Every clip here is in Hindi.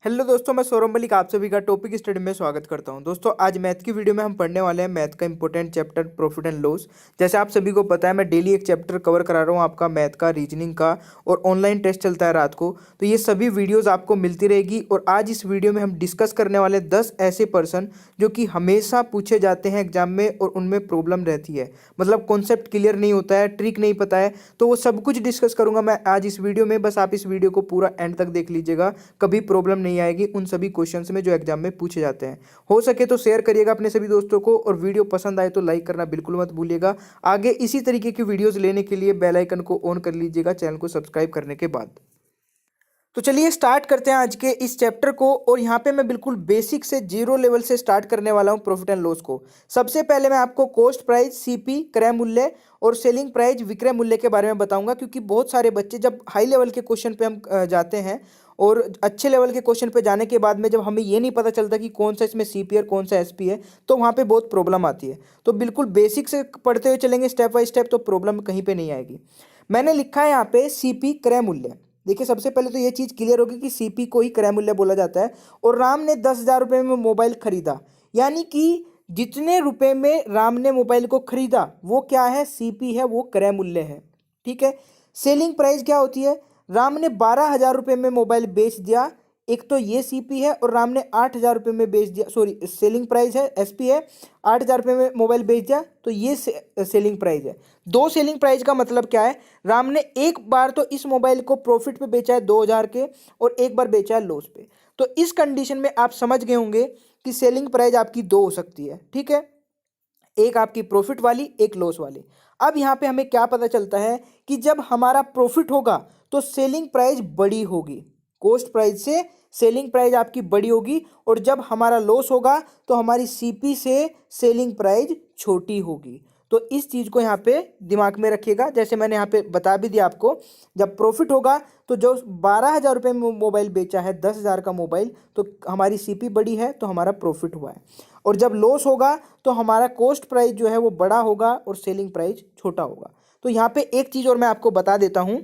हेलो दोस्तों, मैं सौरभ मलिक आप सभी का टॉपिक स्टडी में स्वागत करता हूं। दोस्तों, आज मैथ की वीडियो में हम पढ़ने वाले हैं मैथ का important chapter profit and loss. जैसे आप सभी को पता है, मैं डेली एक चैप्टर कवर करा रहा हूं आपका मैथ का, रीजनिंग का, और ऑनलाइन टेस्ट चलता है रात को। तो ये सभी वीडियोज़ आपको मिलती रहेगी। और आज इस वीडियो में हम डिस्कस करने वाले 10 ऐसे पर्सन जो कि हमेशा पूछे जाते हैं एग्जाम में और उनमें प्रॉब्लम रहती है, मतलब कॉन्सेप्ट क्लियर नहीं होता है, ट्रिक नहीं पता है। तो वो सब कुछ डिस्कस करूंगा मैं आज इस वीडियो में। बस आप इस वीडियो को पूरा एंड तक देख लीजिएगा, कभी प्रॉब्लम नहीं आएगी उन सभी क्वेश्चंस में जो एग्जाम में पूछे जाते हैं। हो सके तो शेयर करिएगा अपने सभी दोस्तों को, और वीडियो पसंद आए तो लाइक करना बिल्कुल मत भूलिएगा। आगे इसी तरीके की वीडियोस लेने के लिए बेल आइकन को ऑन कर लीजिएगा चैनल को सब्सक्राइब करने के बाद। तो चलिए स्टार्ट करते हैं आज के इस चैप्टर को। और यहाँ पे मैं बिल्कुल बेसिक से जीरो लेवल से स्टार्ट करने वाला हूँ प्रॉफिट एंड लॉस को। सबसे पहले मैं आपको कॉस्ट प्राइस, सीपी क्रय मूल्य, और सेलिंग प्राइस विक्रय मूल्य के बारे में बताऊंगा, क्योंकि बहुत सारे बच्चे जब हाई लेवल के क्वेश्चन पे हम जाते हैं, और अच्छे लेवल के क्वेश्चन पे जाने के बाद में जब हमें ये नहीं पता चलता कि कौन सा इसमें सीपी और कौन सा एसपी है, तो वहाँ पे बहुत प्रॉब्लम आती है। तो बिल्कुल बेसिक से पढ़ते हुए चलेंगे स्टेप बाय स्टेप, तो प्रॉब्लम कहीं पे नहीं आएगी। मैंने लिखा है यहाँ पे सीपी क्रय मूल्य। देखिए, सबसे पहले तो ये चीज़ क्लियर होगी कि सीपी को ही क्रय मूल्य बोला जाता है। और राम ने 10,000 रुपये में मोबाइल खरीदा, यानी कि जितने रुपए में राम ने मोबाइल को खरीदा वो क्या है, सीपी है, वो क्रय मूल्य है। ठीक है। सेलिंग प्राइस क्या होती है, राम ने 12,000 रुपये में मोबाइल बेच दिया, एक तो ये सीपी है, और राम ने 8,000 रुपये में बेच दिया, सॉरी सेलिंग प्राइस है, एसपी है। 8,000 रुपये में मोबाइल बेच दिया तो ये सेलिंग प्राइस है। दो सेलिंग प्राइस का मतलब क्या है, राम ने एक बार तो इस मोबाइल को प्रॉफिट पे बेचा है 2,000 के, और एक बार बेचा है लॉस पे। तो इस कंडीशन में आप समझ गए होंगे कि सेलिंग प्राइस आपकी दो हो सकती है। ठीक है, एक आपकी प्रॉफिट वाली, एक लॉस वाली। अब यहाँ पे हमें क्या पता चलता है कि जब हमारा प्रॉफिट होगा तो सेलिंग प्राइस बड़ी होगी, कॉस्ट प्राइस से सेलिंग प्राइस आपकी बड़ी होगी। और जब हमारा लॉस होगा तो हमारी सीपी से सेलिंग प्राइस छोटी होगी। तो इस चीज़ को यहाँ पे दिमाग में रखिएगा। जैसे मैंने यहाँ पे बता भी दिया आपको, जब प्रॉफिट होगा तो जो 12,000 रुपये में मोबाइल बेचा है, 10,000 का मोबाइल, तो हमारी सीपी बड़ी है तो हमारा प्रॉफिट हुआ है। और जब लॉस होगा तो हमारा कॉस्ट प्राइस जो है वो बड़ा होगा और सेलिंग प्राइस छोटा होगा। तो यहाँ पे एक चीज़ और मैं आपको बता देता हूँ।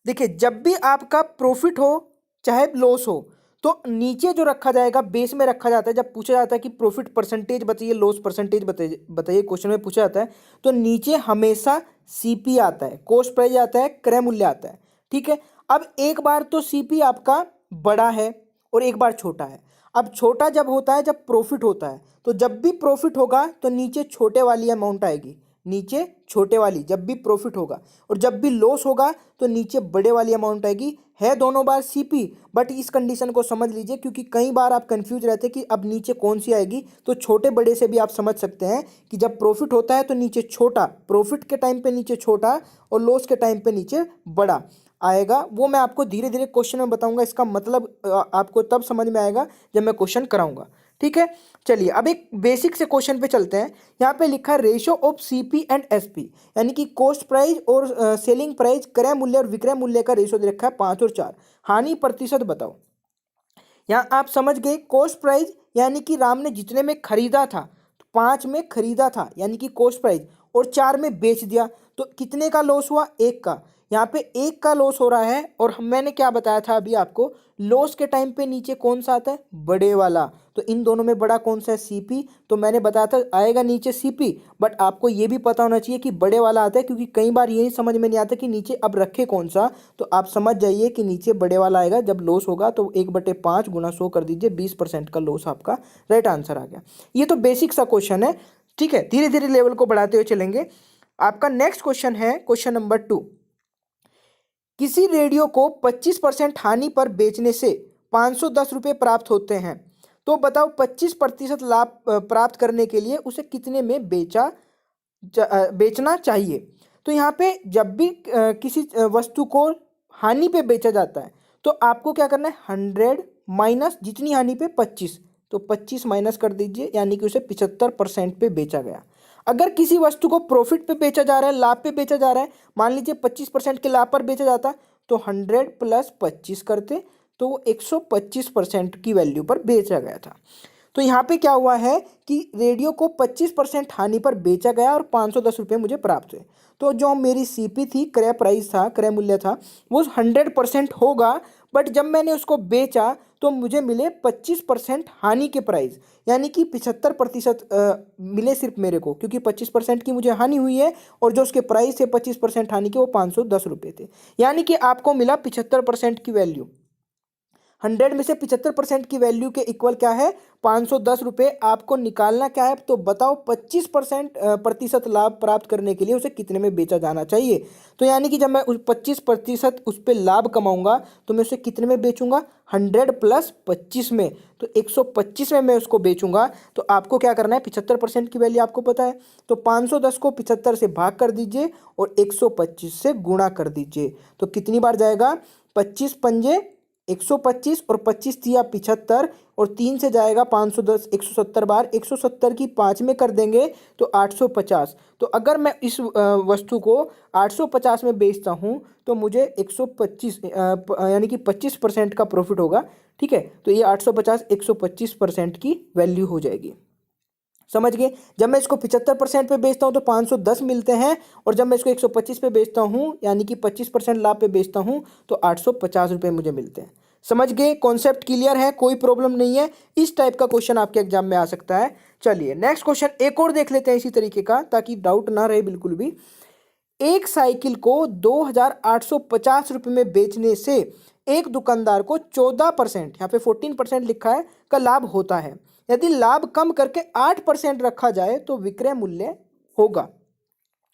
देखिए, जब भी आपका प्रॉफिट हो चाहे लॉस हो, तो नीचे जो रखा जाएगा, बेस में रखा जाता है। जब पूछा जाता है कि प्रॉफिट परसेंटेज बताइए, लॉस परसेंटेज बताइए बताइए, क्वेश्चन में पूछा जाता है, तो नीचे हमेशा सीपी आता है, कॉस्ट प्राइस आता है, क्रय मूल्य आता है। ठीक है। अब एक बार तो सीपी आपका बड़ा है और एक बार छोटा है। अब छोटा जब होता है जब प्रॉफिट होता है, तो जब भी प्रॉफिट होगा तो नीचे छोटे वाली अमाउंट आएगी, नीचे छोटे वाली जब भी प्रॉफिट होगा। और जब भी लॉस होगा तो नीचे बड़े वाली अमाउंट आएगी। है दोनों बार सीपी, बट इस कंडीशन को समझ लीजिए, क्योंकि कई बार आप कंफ्यूज रहते हैं कि अब नीचे कौन सी आएगी। तो छोटे बड़े से भी आप समझ सकते हैं कि जब प्रॉफिट होता है तो नीचे छोटा, प्रॉफिट के टाइम पे नीचे छोटा, और लॉस के टाइम पे नीचे बड़ा आएगा। वो मैं आपको धीरे धीरे क्वेश्चन में बताऊंगा। इसका मतलब आपको तब समझ में आएगा जब मैं क्वेश्चन कराऊंगा। ठीक है। चलिए अब एक बेसिक से क्वेश्चन पे चलते हैं। यहाँ पे लिखा है ratio of CP and SP, यानी कि कॉस्ट प्राइस और सेलिंग प्राइस, क्रय मूल्य और विक्रय मूल्य का रेशियो दे रखा है 5 और 4। हानि प्रतिशत बताओ। यहाँ आप समझ गए, कॉस्ट प्राइस यानी कि राम ने जितने में खरीदा था, 5 में खरीदा था यानी कि कॉस्ट प्राइस, और 4 में बेच दिया, तो कितने का लॉस हुआ, 1 का। यहाँ पे 1 का लॉस हो रहा है। और मैंने क्या बताया था अभी आपको, लॉस के टाइम पे नीचे कौन सा आता है, बड़े वाला। तो इन दोनों में बड़ा कौन सा है, सीपी। तो मैंने बताया था आएगा नीचे सीपी, बट आपको ये भी पता होना चाहिए कि बड़े वाला आता है, क्योंकि कई बार यही समझ में नहीं आता कि नीचे अब रखे कौन सा। तो आप समझ जाइए कि नीचे बड़े वाला आएगा। जब लॉस होगा तो 1/5 गुना 100 कर दीजिए, 20% का लॉस आपका राइट आंसर आ गया। ये तो बेसिक सा क्वेश्चन है। ठीक है, धीरे धीरे लेवल को बढ़ाते हुए चलेंगे। आपका नेक्स्ट क्वेश्चन है क्वेश्चन नंबर 2। किसी रेडियो को 25% हानि पर बेचने से 510 रुपये प्राप्त होते हैं, तो बताओ 25% लाभ प्राप्त करने के लिए उसे कितने में बेचना चाहिए। तो यहाँ पे जब भी किसी वस्तु को हानि पे बेचा जाता है, तो आपको क्या करना है, 100 माइनस जितनी हानि पे 25, तो 25 माइनस कर दीजिए, यानी कि उसे 75% पे बेचा गया। अगर किसी वस्तु को प्रॉफिट पे बेचा जा रहा है, लाभ पे बेचा जा रहा है, मान लीजिए 25% के लाभ पर बेचा जाता, तो 100 प्लस 25 करते, तो वो 125% की वैल्यू पर बेचा गया था। तो यहाँ पे क्या हुआ है कि रेडियो को 25% हानि पर बेचा गया और 510 रुपये मुझे प्राप्त हुए। तो जो मेरी सीपी थी, क्रय प्राइस था, क्रय मूल्य था, वो 100% होगा, बट जब मैंने उसको बेचा तो मुझे मिले 25% हानि के प्राइस, यानी कि 75% मिले सिर्फ मेरे को, क्योंकि 25% की मुझे हानि हुई है और जो उसके प्राइस थे 25% हानि के वो 510 रुपये थे। यानी कि आपको मिला 75% की वैल्यू। 100 में से 75% की वैल्यू के इक्वल क्या है, 510 रुपये। आपको निकालना क्या है, तो बताओ 25% प्रतिशत लाभ प्राप्त करने के लिए उसे कितने में बेचा जाना चाहिए। तो यानी कि जब मैं उस 25% उस पर लाभ कमाऊंगा तो मैं उसे कितने में बेचूंगा, 100 प्लस 25 में, तो 125 में मैं उसको बेचूंगा। तो आपको क्या करना है, 75% की वैल्यू आपको पता है, तो 510 को 75 से भाग कर दीजिए और 125 से गुणा कर दीजिए। तो कितनी बार जाएगा, 25 पंजे 125 और 25 दिया 75 और 3 से जाएगा 510, 170 बार, 170 की 5 में कर देंगे तो 850। तो अगर मैं इस वस्तु को 850 में बेचता हूं तो मुझे 125 यानी कि 25% का प्रॉफिट होगा। ठीक है, तो ये 850 125% की वैल्यू हो जाएगी। समझ गए। जब मैं इसको 75% पे बेचता हूं तो 510 मिलते हैं, और जब मैं इसको 125 पे बेचता हूं यानी कि 25% लाभ पे बेचता हूं तो 850 रुपये मुझे मिलते हैं। समझ गए, कॉन्सेप्ट क्लियर है, कोई प्रॉब्लम नहीं है। इस टाइप का क्वेश्चन आपके एग्जाम में आ सकता है। चलिए नेक्स्ट क्वेश्चन एक और देख लेते हैं इसी तरीके का, ताकि डाउट ना रहे बिल्कुल भी। एक साइकिल को 2850 रुपये में बेचने से एक दुकानदार को 14%, यहाँ पे 14% लिखा है, का लाभ होता है। यदि लाभ कम करके 8% रखा जाए तो विक्रय मूल्य होगा।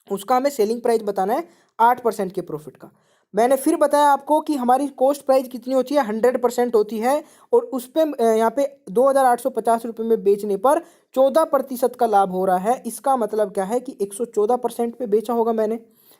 उसका हमें सेलिंग प्राइस बताना है 8% के प्रॉफिट का। मैंने फिर बताया आपको कि हमारी कॉस्ट प्राइस कितनी होती है, 100% होती है, और उस पर यहाँ पे 2850 रुपये में बेचने पर 14% का लाभ हो रहा है। इसका मतलब क्या है कि 114% पे बेचा होगा मैंने।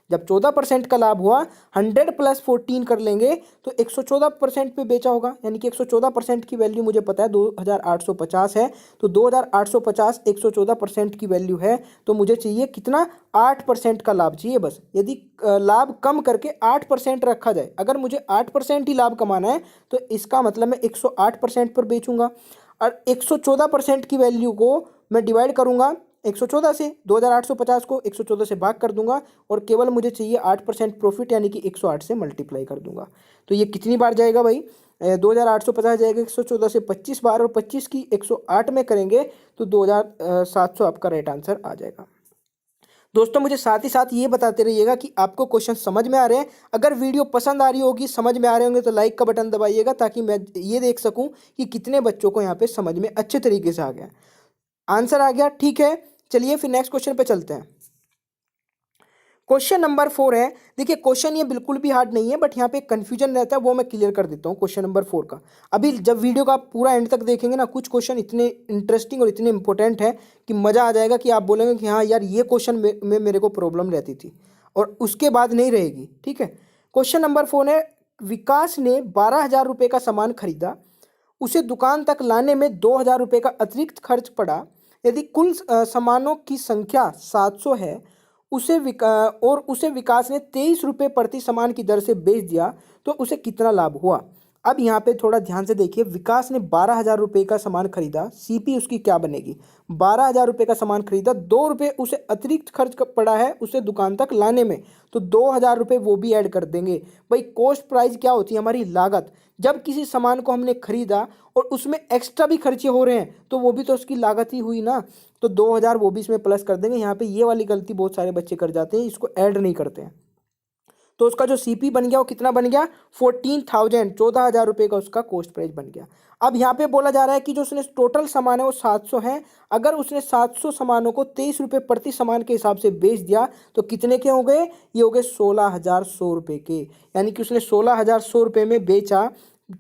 जब 14% का लाभ हुआ, 100 प्लस 14 कर लेंगे तो 114% पे बेचा होगा, यानी कि 114% की वैल्यू मुझे पता है 2850 है। तो 2850 114% की वैल्यू है, तो मुझे चाहिए कितना, 8% का लाभ चाहिए बस। यदि लाभ कम करके 8% रखा जाए, अगर मुझे 8% ही लाभ कमाना है तो इसका मतलब मैं 108% पर बेचूंगा, और 114% की वैल्यू को मैं डिवाइड करूंगा 114 से, 2850 को 114 से भाग कर दूंगा, और केवल मुझे चाहिए 8% प्रॉफिट, यानी कि 108 से मल्टीप्लाई कर दूंगा। तो ये कितनी बार जाएगा भाई, 2850 जाएगा 114 से 25 बार, और 25 की 108 में करेंगे तो 2700 आपका राइट आंसर आ जाएगा। दोस्तों मुझे साथ ही साथ ये बताते रहिएगा कि आपको क्वेश्चन समझ में आ रहे हैं। अगर वीडियो पसंद आ रही होगी, समझ में आ रहे होंगे, तो लाइक का बटन दबाइएगा, ताकि मैं ये देख सकूं कि कितने बच्चों को यहाँ पे समझ में अच्छे तरीके से आ गया, आंसर आ गया। ठीक है, चलिए फिर नेक्स्ट क्वेश्चन पे चलते हैं। क्वेश्चन नंबर 4 है। देखिए क्वेश्चन ये बिल्कुल भी हार्ड नहीं है, बट यहाँ पे कंफ्यूजन रहता है, वो मैं क्लियर कर देता हूँ क्वेश्चन नंबर 4 का। अभी जब वीडियो का आप पूरा एंड तक देखेंगे ना, कुछ क्वेश्चन इतने इंटरेस्टिंग और इतने इंपॉर्टेंट है कि मज़ा आ जाएगा, कि आप बोलेंगे कि हाँ यार ये क्वेश्चन में मेरे को प्रॉब्लम रहती थी, और उसके बाद नहीं रहेगी। ठीक है, क्वेश्चन नंबर 4 है, विकास ने 12,000 रुपये का सामान खरीदा, उसे दुकान तक लाने में 2,000 रुपये का अतिरिक्त खर्च पड़ा। यदि कुल सामानों की संख्या 700 है, उसे विकास ने 23 रुपये प्रति सामान की दर से बेच दिया, तो उसे कितना लाभ हुआ। अब यहाँ पे थोड़ा ध्यान से देखिए, विकास ने 12,000 रुपये का सामान खरीदा, सीपी उसकी क्या बनेगी, 12,000 रुपये का सामान खरीदा, 2 रुपये उसे अतिरिक्त खर्च पड़ा है उसे दुकान तक लाने में, तो 2,000 रुपये वो भी ऐड कर देंगे। भाई कॉस्ट प्राइस क्या होती है, हमारी लागत। जब किसी सामान को हमने खरीदा और उसमें एक्स्ट्रा भी खर्चे हो रहे हैं तो वो भी तो उसकी लागत ही हुई ना, तो 2,000 वो भी इसमें प्लस कर देंगे। यहाँ पे ये वाली गलती बहुत सारे बच्चे कर जाते हैं, इसको ऐड नहीं करते हैं। तो उसका जो सीपी बन गया वो कितना बन गया, 14,000, 14,000 रुपये का उसका कॉस्ट प्राइस बन गया। अब यहाँ पे बोला जा रहा है कि जो उसने टोटल सामान है वो 700 है, अगर उसने 700 सामानों को 23 रुपये प्रति सामान के हिसाब से बेच दिया तो कितने के हो गए, ये हो गए 16,100 रुपये के। यानी कि उसने 16,100 रुपये में बेचा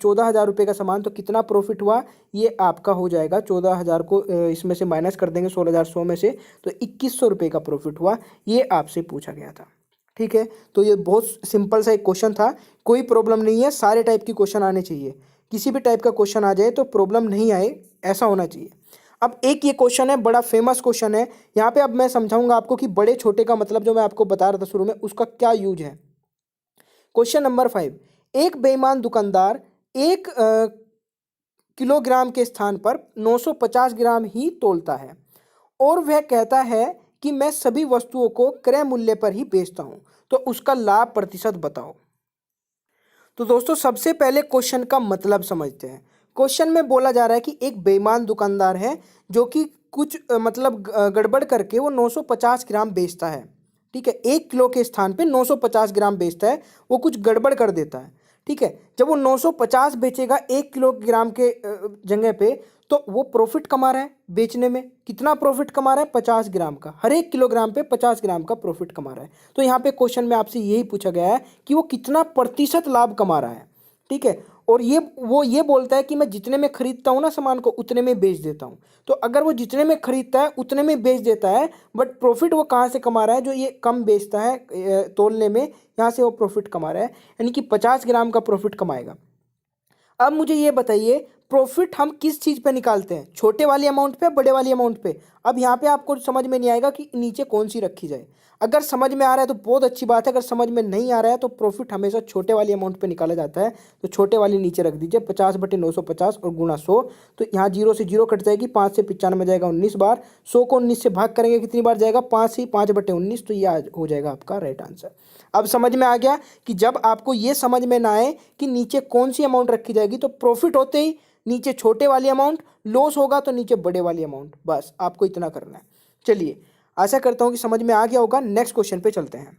14,000 रुपये का सामान, तो कितना प्रॉफिट हुआ, ये आपका हो जाएगा 14,000 को इसमें से माइनस कर देंगे 16,100 में से, तो 2,100 रुपये का प्रॉफिट हुआ। ये आपसे पूछा गया था। ठीक है, तो ये बहुत सिंपल सा एक क्वेश्चन था, कोई प्रॉब्लम नहीं है, सारे टाइप की क्वेश्चन आने चाहिए। किसी भी टाइप का क्वेश्चन आ जाए तो प्रॉब्लम नहीं आए, ऐसा होना चाहिए। अब एक ये क्वेश्चन है, बड़ा फेमस क्वेश्चन है, यहाँ पे अब मैं समझाऊंगा आपको कि बड़े छोटे का मतलब जो मैं आपको बता रहा था शुरू में, उसका क्या यूज है। क्वेश्चन नंबर 5, एक बेईमान दुकानदार 1 किलोग्राम के स्थान पर 950 ग्राम ही तोलता है, और वह कहता है कि मैं सभी वस्तुओं को क्रय मूल्य पर ही बेचता हूं, तो उसका लाभ प्रतिशत बताओ। तो दोस्तों सबसे पहले क्वेश्चन का मतलब समझते हैं। क्वेश्चन में बोला जा रहा है कि एक बेईमान दुकानदार है जो कि कुछ गड़बड़ करके वो 950 ग्राम बेचता है। ठीक है, 1 किलो के स्थान पे 950 ग्राम बेचता है, वो कुछ गड़बड़ कर देता है। ठीक है, जब वो 950 बेचेगा 1 किलोग्राम के जगह पे, तो वो प्रॉफिट कमा रहा है। बेचने में कितना प्रॉफिट कमा रहा है? 50 ग्राम का, हर 1 किलोग्राम पे 50 ग्राम का प्रॉफिट कमा रहा है। तो यहाँ पे क्वेश्चन में आपसे यही पूछा गया है कि वो कितना प्रतिशत लाभ कमा रहा है। ठीक है, और वो ये बोलता है कि मैं जितने में खरीदता हूँ ना सामान को, उतने में बेच देता हूँ। तो अगर वो जितने में खरीदता है उतने में बेच देता है, बट प्रॉफिट वो कहाँ से कमा रहा है? जो ये कम बेचता है तोलने में, यहाँ से वो प्रॉफिट कमा रहा है, यानी कि 50 ग्राम का प्रॉफिट कमाएगा। अब मुझे ये बताइए, प्रॉफिट हम किस चीज़ पे निकालते हैं? छोटे वाली अमाउंट पे, बड़े वाली अमाउंट पे? अब यहाँ पे आपको समझ में नहीं आएगा कि नीचे कौन सी रखी जाए। अगर समझ में आ रहा है तो बहुत अच्छी बात है, अगर समझ में नहीं आ रहा है तो प्रॉफिट हमेशा छोटे वाली अमाउंट पे निकाला जाता है। तो छोटे वाली नीचे रख दीजिए, 50/950 और गुणा 100। तो यहाँ 0 से 0 कट जाएगी, 5 से 95 जाएगा 19 बार, 100 को 19 से भाग करेंगे कितनी बार जाएगा? 5 से 5/19। तो ये हो जाएगा आपका राइट आंसर। अब समझ में आ गया कि जब आपको ये समझ में ना आए कि नीचे कौन सी अमाउंट रखी जाएगी, तो प्रॉफिट होते ही नीचे छोटे वाली अमाउंट, लॉस होगा तो नीचे बड़े वाली अमाउंट, बस आपको इतना करना है। चलिए, आशा करता हूं कि समझ में आ गया होगा। नेक्स्ट क्वेश्चन पे चलते हैं।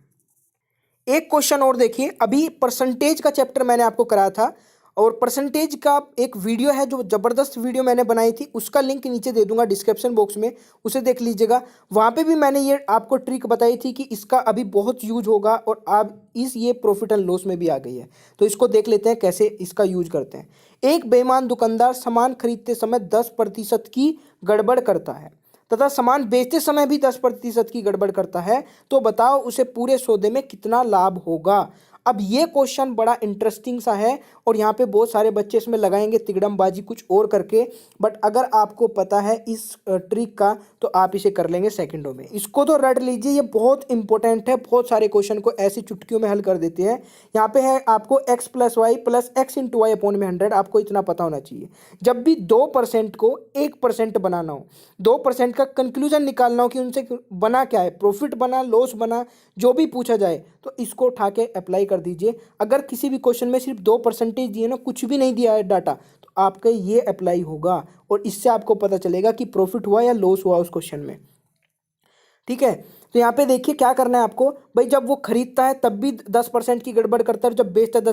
एक क्वेश्चन और देखिए, अभी परसेंटेज का चैप्टर मैंने आपको कराया था, और परसेंटेज का एक वीडियो है जो ज़बरदस्त वीडियो मैंने बनाई थी, उसका लिंक नीचे दे दूंगा डिस्क्रिप्शन बॉक्स में, उसे देख लीजिएगा। वहाँ पे भी मैंने ये आपको ट्रिक बताई थी कि इसका अभी बहुत यूज होगा, और अब ये प्रॉफिट एंड लॉस में भी आ गई है। तो इसको देख लेते हैं कैसे इसका यूज करते हैं। एक बेईमान दुकानदार सामान खरीदते समय 10% की गड़बड़ करता है तथा सामान बेचते समय भी 10% की गड़बड़ करता है, तो बताओ उसे पूरे सौदे में कितना लाभ होगा? अब ये क्वेश्चन बड़ा इंटरेस्टिंग सा है, और यहाँ पे बहुत सारे बच्चे इसमें लगाएंगे तिकड़मबाजी कुछ और करके, बट अगर आपको पता है इस ट्रिक का तो आप इसे कर लेंगे सेकंडों में। इसको तो रट लीजिए, ये बहुत इंपॉर्टेंट है, बहुत सारे क्वेश्चन को ऐसी चुटकियों में हल कर देते हैं। यहाँ पे है आपको x + y + x×y/100, आपको इतना पता होना चाहिए। जब भी 2% को 1% बनाना हो, 2% का कंक्लूजन निकालना हो कि उनसे बना क्या है, प्रॉफिट बना, लॉस बना, जो भी पूछा जाए, तो इसको उठा के अप्लाई कर दीजिए। अगर किसी भी क्वेश्चन में सिर्फ 2% दिए ना, कुछ भी नहीं दिया है डाटा, तो आपका ये अप्लाई होगा, और इससे आपको पता चलेगा कि प्रॉफिट हुआ या लॉस हुआ उस क्वेश्चन में। ठीक है, तो यहाँ पे देखिए क्या करना है आपको भाई। जब वो खरीदता है तब भी 10% की गड़बड़ करता है, जब बेचता है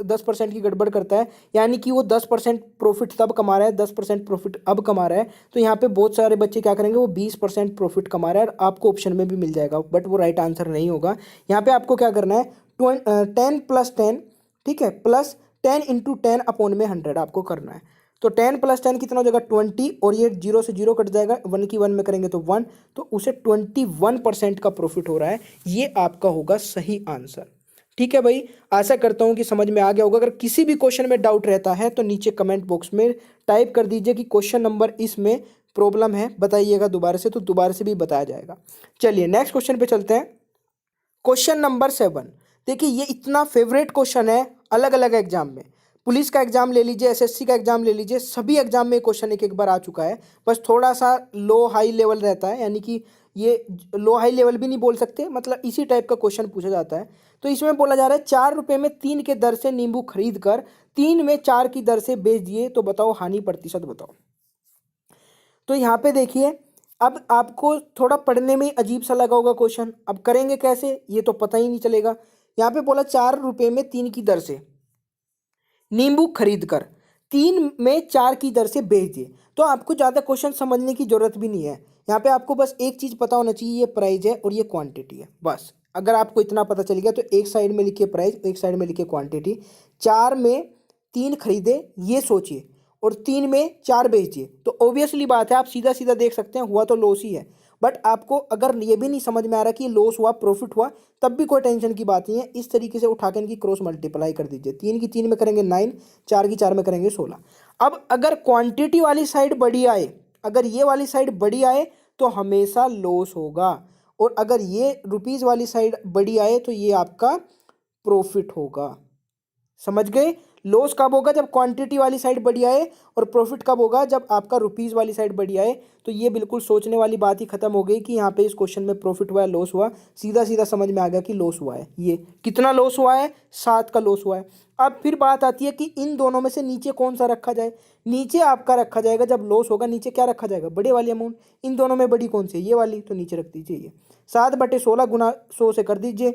10% की गड़बड़ करता है, यानी कि वो 10% प्रॉफिट तब कमा रहा है, 10% प्रॉफिट अब कमा रहा है। तो यहाँ पे बहुत सारे बच्चे क्या करेंगे, वो 20% प्रॉफिट कमा रहा है, और आपको ऑप्शन में भी मिल जाएगा, बट वो राइट आंसर नहीं होगा। यहाँ पे आपको क्या करना है, 10 + 10, ठीक है, प्लस 10 × 10/100 आपको करना है। तो 10 + 10 कितना हो जाएगा? 20, और ये 0 से 0 कट जाएगा, 1 की 1 में करेंगे तो 1, तो उसे 21% का प्रॉफिट हो रहा है। ये आपका होगा सही आंसर। ठीक है भाई, आशा करता हूँ कि समझ में आ गया होगा। अगर किसी भी क्वेश्चन में डाउट रहता है तो नीचे कमेंट बॉक्स में टाइप कर दीजिए कि क्वेश्चन नंबर इसमें प्रॉब्लम है, बताइएगा दोबारा से, तो दोबारा से भी बताया जाएगा। चलिए नेक्स्ट क्वेश्चन पे चलते हैं। क्वेश्चन नंबर 7, देखिए ये इतना फेवरेट क्वेश्चन है अलग अलग एग्जाम में। पुलिस का एग्जाम ले लीजिए, एसएससी का एग्जाम ले लीजिए, सभी एग्जाम में क्वेश्चन एक एक बार आ चुका है। बस थोड़ा सा लो हाई लेवल रहता है, यानी कि ये लो हाई लेवल भी नहीं बोल सकते, मतलब इसी टाइप का क्वेश्चन पूछा जाता है। तो इसमें बोला जा रहा है 4 रुपये में 3 के दर से नींबू खरीद कर 3 में 4 की दर से बेच दिए, तो बताओ हानि प्रतिशत बताओ। तो यहाँ पे देखिए, अब आपको थोड़ा पढ़ने में अजीब सा लगा होगा क्वेश्चन, अब करेंगे कैसे ये तो पता ही नहीं चलेगा। यहाँ पे बोला 4 रुपये में 3 की दर से नींबू खरीद कर 3 में 4 की दर से बेच दिए, तो आपको ज़्यादा क्वेश्चन समझने की जरूरत भी नहीं है। यहाँ पे आपको बस एक चीज़ पता होना चाहिए, ये प्राइस है और ये क्वांटिटी है, बस। अगर आपको इतना पता चल गया तो एक साइड में लिखिए प्राइस, एक साइड में लिखिए क्वांटिटी। 4 में 3 खरीदे ये सोचिए, और 3 में 4 बेच दिए, तो ऑब्वियसली बात है आप सीधा सीधा देख सकते हैं हुआ तो लॉस ही है। बट आपको अगर ये भी नहीं समझ में आ रहा कि लॉस हुआ प्रॉफिट हुआ, तब भी कोई टेंशन की बात नहीं है। इस तरीके से उठा के इनकी क्रॉस मल्टीप्लाई कर दीजिए, 3 की 3 में करेंगे 9, 4 की 4 में करेंगे 16। अब अगर क्वांटिटी वाली साइड बड़ी आए, अगर ये वाली साइड बड़ी आए तो हमेशा लॉस होगा, और अगर ये रुपीज़ वाली साइड बड़ी आए तो ये आपका प्रॉफिट होगा। समझ गए? लॉस कब होगा? जब क्वांटिटी वाली साइड बड़ी आए, और प्रॉफिट कब होगा? जब आपका रुपीज़ वाली साइड बड़ी आए। तो ये बिल्कुल सोचने वाली बात ही खत्म हो गई कि यहाँ पे इस क्वेश्चन में प्रॉफिट हुआ है लॉस हुआ, सीधा सीधा समझ में आ गया कि लॉस हुआ है। ये कितना लॉस हुआ है? 7 का लॉस हुआ है। अब फिर बात आती है कि इन दोनों में से नीचे कौन सा रखा जाए। नीचे आपका रखा जाएगा, जब लॉस होगा नीचे क्या रखा जाएगा, बड़े वाली अमाउंट। इन दोनों में बड़ी कौन सी है, ये वाली, तो नीचे रख दीजिए ये 7/16 गुना 100 से कर दीजिए,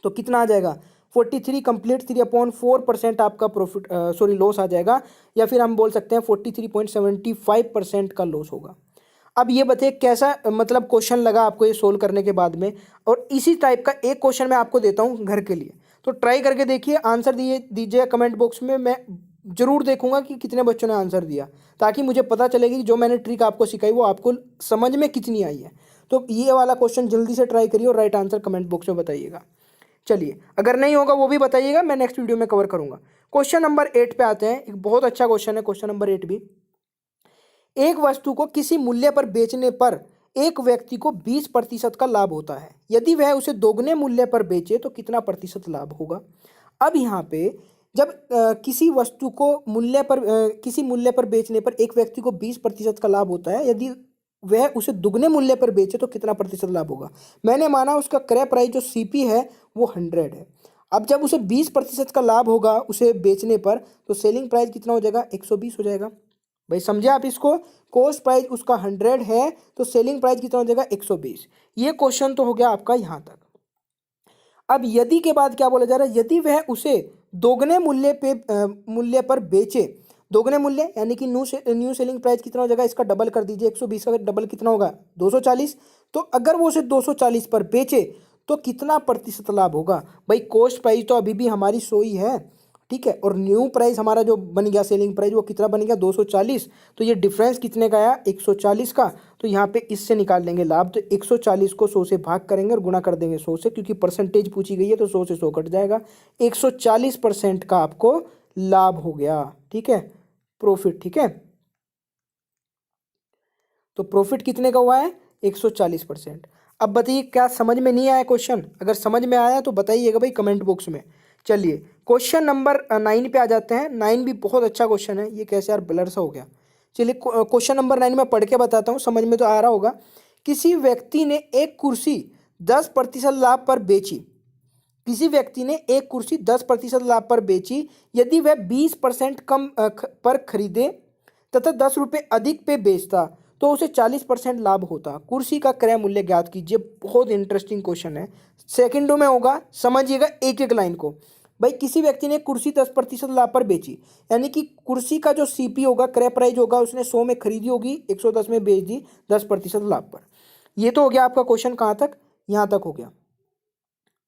तो कितना आ जाएगा 43 कंप्लीट 3/4% आपका प्रॉफिट लॉस आ जाएगा, या फिर हम बोल सकते हैं 43.75% का लॉस होगा। अब ये बताइए कैसा मतलब क्वेश्चन लगा आपको ये सोल्व करने के बाद में। और इसी टाइप का एक क्वेश्चन मैं आपको देता हूँ घर के लिए, तो ट्राई करके देखिए, आंसर दीजिए कमेंट बॉक्स में। मैं जरूर देखूंगा कि कितने बच्चों ने आंसर दिया, ताकि मुझे पता चलेगी कि जो मैंने ट्रिक आपको सिखाई वो आपको समझ में कितनी आई है। तो ये वाला क्वेश्चन जल्दी से ट्राई करिए और राइट आंसर कमेंट बॉक्स में बताइएगा। चलिए, अगर नहीं होगा वो भी बताइएगा, मैं नेक्स्ट वीडियो में कवर करूंगा। क्वेश्चन नंबर 8 पे आते हैं। एक बहुत अच्छा क्वेश्चन है क्वेश्चन नंबर 8 भी। एक वस्तु को किसी मूल्य पर बेचने पर एक व्यक्ति को 20% का लाभ होता है। यदि वह उसे दोगुने मूल्य पर बेचे तो कितना प्रतिशत लाभ होगा। अब यहाँ पे जब किसी वस्तु को किसी मूल्य पर बेचने पर एक व्यक्ति को 20% का लाभ होता है, यदि वह उसे दुगने मूल्य पर बेचे तो कितना प्रतिशत लाभ होगा। मैंने माना उसका क्रय प्राइस जो सीपी है वो 100 है। अब जब उसे 20% का लाभ होगा उसे बेचने पर, तो सेलिंग प्राइस कितना हो जाएगा, 120 हो जाएगा। भाई समझे आप इसको, कॉस्ट प्राइस उसका 100 है तो सेलिंग प्राइस कितना हो जाएगा 120। ये क्वेश्चन तो हो गया आपका यहाँ तक। अब यदि के बाद क्या बोला जा रहा है, यदि वह उसे दोगुने मूल्य पर बेचे। दोगुने मूल्य यानी कि न्यू सेलिंग प्राइस कितना हो जाएगा, इसका डबल कर दीजिए, 120 का डबल कितना होगा 240। तो अगर वो उसे 240 पर बेचे तो कितना प्रतिशत लाभ होगा। भाई कॉस्ट प्राइस तो अभी भी हमारी 100 ही है, ठीक है, और न्यू प्राइस हमारा जो बन गया सेलिंग प्राइस वो कितना बन गया 240। तो ये डिफरेंस कितने का आया 140 का। तो यहाँ पे इससे निकाल लेंगे लाभ, तो 140 को 100 से भाग करेंगे और गुना कर देंगे 100 से, क्योंकि परसेंटेज पूछी गई है तो 100 से 100 कट जाएगा। 140% का आपको लाभ हो गया, ठीक है, प्रॉफिट, ठीक है। तो प्रॉफिट कितने का हुआ है 140%। अब बताइए क्या समझ में नहीं आया क्वेश्चन, अगर समझ में आया तो बताइएगा भाई कमेंट बॉक्स में। चलिए क्वेश्चन नंबर 9 पे आ जाते हैं। 9 भी बहुत अच्छा क्वेश्चन है। ये कैसे यार ब्लर सा हो गया। चलिए क्वेश्चन नंबर 9 में पढ़ के बताता हूँ, समझ में तो आ रहा होगा। किसी व्यक्ति ने एक कुर्सी 10% लाभ पर बेची। किसी व्यक्ति ने एक कुर्सी 10% लाभ पर बेची। यदि वह 20% कम पर खरीदे तथा 10 रुपये अधिक पे बेचता तो उसे 40% लाभ होता। कुर्सी का क्रय मूल्य ज्ञात कीजिए। बहुत इंटरेस्टिंग क्वेश्चन है, सेकंडों में होगा, समझिएगा एक एक लाइन को। भाई किसी व्यक्ति ने कुर्सी 10% लाभ पर बेची, यानी कि कुर्सी का जो सीपी होगा, क्रय प्राइस होगा, उसने 100 में खरीदी होगी, 110 में बेच दी 10% लाभ पर। ये तो हो गया आपका क्वेश्चन, कहाँ तक, यहाँ तक हो गया,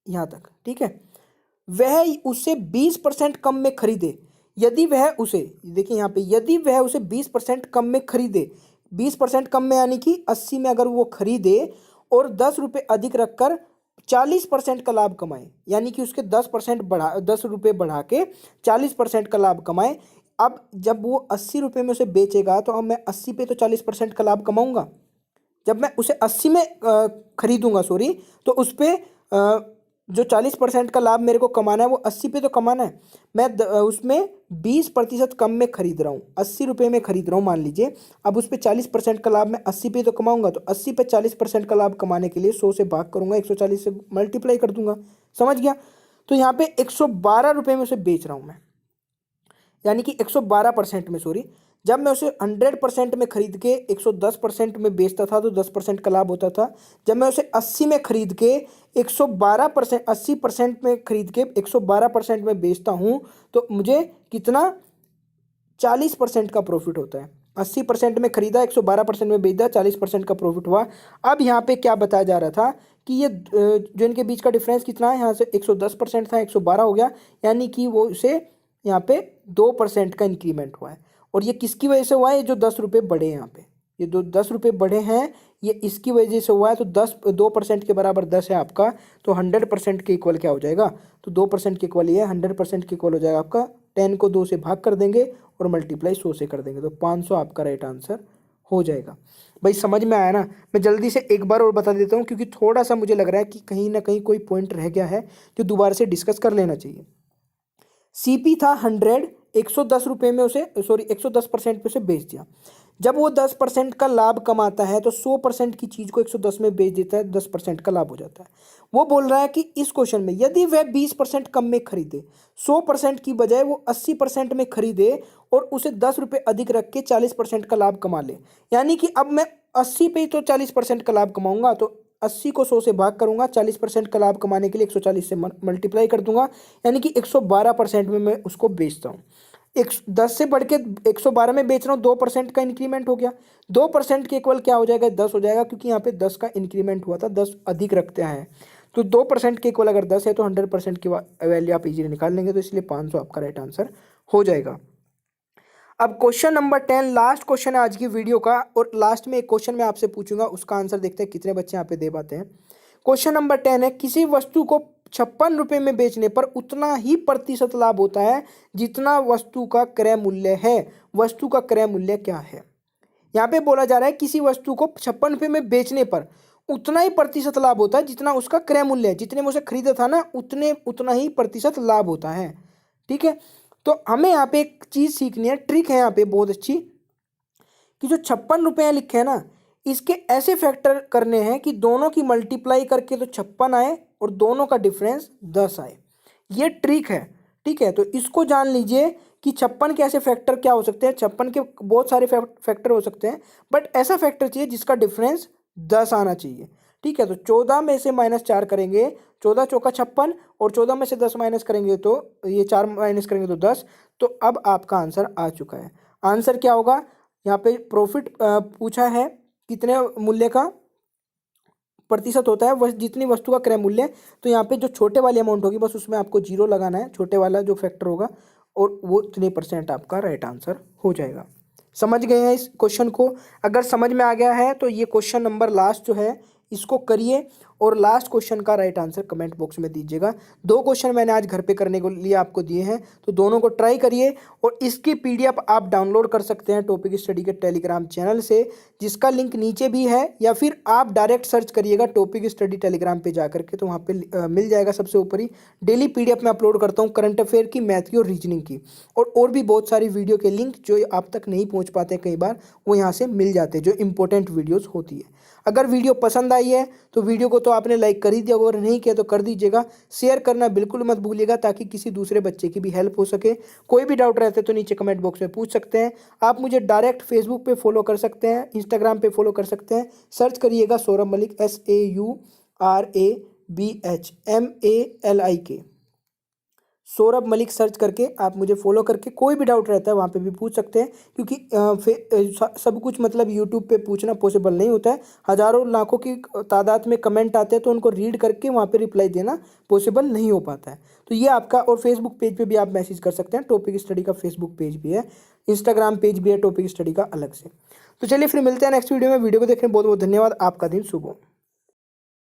यहाँ तक, ठीक है। वह उससे 20% कम में खरीदे। यदि वह उसे, देखिए यहाँ पे, यदि वह उसे 20% कम में खरीदे, 20% कम में यानी कि 80 में अगर वो खरीदे और 10 रुपये अधिक रखकर 40% का लाभ कमाए, यानी कि उसके 10 रुपये बढ़ा के 40% का लाभ कमाए। अब जब वो 80 रुपये में उसे बेचेगा तो अब मैं 80 पे तो 40% का लाभ कमाऊंगा। जब मैं उसे 80 में खरीदूंगा, सॉरी, तो उस पर जो 40% का लाभ मेरे को कमाना है वो 80 पे तो कमाना है। मैं उसमें 20% कम में खरीद रहा हूँ, 80 रुपये में खरीद रहा हूँ मान लीजिए। अब उस पर 40% का लाभ मैं 80 पे तो कमाऊंगा, तो 80 पे 40% का लाभ कमाने के लिए 100 से भाग करूंगा, 140 से मल्टीप्लाई कर दूंगा, समझ गया। तो यहाँ पे 112 रुपये में उसे बेच रहा हूँ मैं, यानी कि 112% में, सॉरी। जब मैं उसे 100% में खरीद के 110% में बेचता था तो 10% का लाभ होता था। जब मैं उसे 80 में खरीद के 112% 80% में खरीद के 112% में बेचता हूँ तो मुझे कितना 40% का प्रॉफिट होता है। 80% में खरीदा, 112% में बेचा, 40% का प्रॉफिट हुआ। अब यहाँ पे क्या बताया जा रहा था कि ये जो इनके बीच का डिफरेंस कितना है, यहाँ से 110% था, 112 हो गया, यानी कि वो उसे यहाँ पे 2% का इंक्रीमेंट हुआ है। और ये किसकी वजह से हुआ है, ये जो 10 रुपये बढ़े हैं यहाँ पे, ये जो 10 रुपये बढ़े हैं ये इसकी वजह से हुआ है। तो 2% के बराबर 10 है आपका, तो 100% के इक्वल क्या हो जाएगा, तो 2% के इक्वल ये है, 100% के इक्वल हो जाएगा आपका 10 को 2 से भाग कर देंगे और मल्टीप्लाई 100 से कर देंगे, तो 500 आपका राइट आंसर हो जाएगा। भाई समझ में आया ना। मैं जल्दी से एक बार और बता देता हूँ क्योंकि थोड़ा सा मुझे लग रहा है कि कहीं ना कहीं कोई पॉइंट रह गया है जो दोबारा से डिस्कस कर लेना चाहिए। सीपी था 100, 110 रुपये में उसे 110% पे उसे बेच दिया। जब वो 10% का लाभ कमाता है तो 100% की चीज़ को 110 में बेच देता है, 10% का लाभ हो जाता है। वो बोल रहा है कि इस क्वेश्चन में यदि वह 20% कम में खरीदे, 100% की बजाय वो 80% में खरीदे और उसे 10 रुपये अधिक रख के 40% का लाभ कमा ले, यानी कि अब मैं 80 पे ही तो 40% का लाभ कमाऊंगा, तो 80 को 100 से भाग करूंगा, 40% का लाभ कमाने के लिए 140 से मल्टीप्लाई कर दूंगा, यानी कि 112% में मैं उसको बेचता हूँ। 10 से बढ़ के 112 में बेच रहा हूँ, 2% का इंक्रीमेंट हो गया। 2% के इक्वल क्या हो जाएगा, 10 हो जाएगा, क्योंकि यहाँ पे 10 का इंक्रीमेंट हुआ था, 10 अधिक रखते हैं। तो 2% के इक्वल अगर 10 है तो 100% की वैल्यू आप इजीली निकाल लेंगे, तो इसलिए 500 आपका राइट आंसर हो जाएगा। अब क्वेश्चन नंबर 10 लास्ट क्वेश्चन है आज की वीडियो का, और लास्ट में एक क्वेश्चन मैं आपसे पूछूंगा, उसका आंसर देखते हैं कितने बच्चे यहाँ पे दे पाते हैं। क्वेश्चन नंबर 10 है, किसी वस्तु को 56 रुपये में बेचने पर उतना ही प्रतिशत लाभ होता है जितना वस्तु का क्रय मूल्य है। वस्तु का क्रय मूल्य क्या है? यहाँ पे बोला जा रहा है किसी वस्तु को 56 रुपये में बेचने पर उतना ही प्रतिशत लाभ होता है जितना उसका क्रय मूल्य है। जितने में उसे खरीदा था ना, उतना ही प्रतिशत लाभ होता है। ठीक है, तो हमें यहाँ पे एक चीज सीखनी है, ट्रिक है यहाँ पे बहुत अच्छी, कि जो 56 रुपये लिखे हैं ना, इसके ऐसे फैक्टर करने हैं कि दोनों की मल्टीप्लाई करके तो 56 आए और दोनों का डिफरेंस 10 आए। ये ट्रिक है। ठीक है, तो इसको जान लीजिए कि 56 के ऐसे फैक्टर क्या हो सकते हैं। 56 के बहुत सारे फैक्टर हो सकते हैं, बट ऐसा फैक्टर चाहिए जिसका डिफरेंस 10 आना चाहिए। ठीक है, तो 14 में से -4 करेंगे, 14 चौका 56, और 14 में से 10 माइनस करेंगे तो ये 4 माइनस करेंगे तो 10। तो अब आपका आंसर आ चुका है। आंसर क्या होगा? यहाँ पे प्रॉफिट पूछा है कितने मूल्य का प्रतिशत होता है, जितनी वस्तु का क्रय मूल्य। तो यहाँ पे जो छोटे वाली अमाउंट होगी बस उसमें आपको 0 लगाना है, छोटे वाला जो फैक्टर होगा, और वो इतने % आपका राइट आंसर हो जाएगा। समझ गए हैं इस क्वेश्चन को? अगर समझ में आ गया है तो ये क्वेश्चन नंबर लास्ट जो है इसको करिए, और लास्ट क्वेश्चन का राइट आंसर कमेंट बॉक्स में दीजिएगा। 2 क्वेश्चन मैंने आज घर पे करने को लिए आपको दिए हैं, तो दोनों को ट्राई करिए, और इसकी PDF आप डाउनलोड कर सकते हैं टॉपिक स्टडी के टेलीग्राम चैनल से, जिसका लिंक नीचे भी है, या फिर आप डायरेक्ट सर्च करिएगा टॉपिक स्टडी टेलीग्राम पे जा करके, तो वहाँ पे मिल जाएगा सबसे ऊपर ही। डेली PDF में अपलोड करता हूँ करंट अफेयर की, मैथ की और रीजनिंग की, और भी बहुत सारी वीडियो के लिंक जो आप तक नहीं पहुँच पाते कई बार, वो यहाँ से मिल जाते हैं, जो इंपॉर्टेंट वीडियोज़ होती है। अगर वीडियो पसंद आई है तो वीडियो को तो आपने लाइक कर ही दिया, अगर नहीं किया तो कर दीजिएगा। शेयर करना बिल्कुल मत भूलिएगा, ताकि किसी दूसरे बच्चे की भी हेल्प हो सके। कोई भी डाउट रहता है तो नीचे कमेंट बॉक्स में पूछ सकते हैं। आप मुझे डायरेक्ट फेसबुक पे फॉलो कर सकते हैं, इंस्टाग्राम पे फॉलो कर सकते हैं। सर्च करिएगा सौरभ मलिक, SAURABHMALIK, सौरभ मलिक सर्च करके आप मुझे फॉलो करके कोई भी डाउट रहता है वहाँ पे भी पूछ सकते हैं, क्योंकि सब कुछ मतलब यूट्यूब पे पूछना पॉसिबल नहीं होता है। हज़ारों लाखों की तादाद में कमेंट आते हैं, तो उनको रीड करके वहाँ पे रिप्लाई देना पॉसिबल नहीं हो पाता है। तो ये आपका, और फेसबुक पेज पे भी आप मैसेज कर सकते हैं, टॉपिक स्टडी का फेसबुक पेज भी है, इंस्टाग्राम पेज भी है टॉपिक स्टडी का अलग से। तो चलिए फिर मिलते हैं नेक्स्ट वीडियो में। वीडियो को देखने बहुत बहुत धन्यवाद। आपका दिन शुभ हो।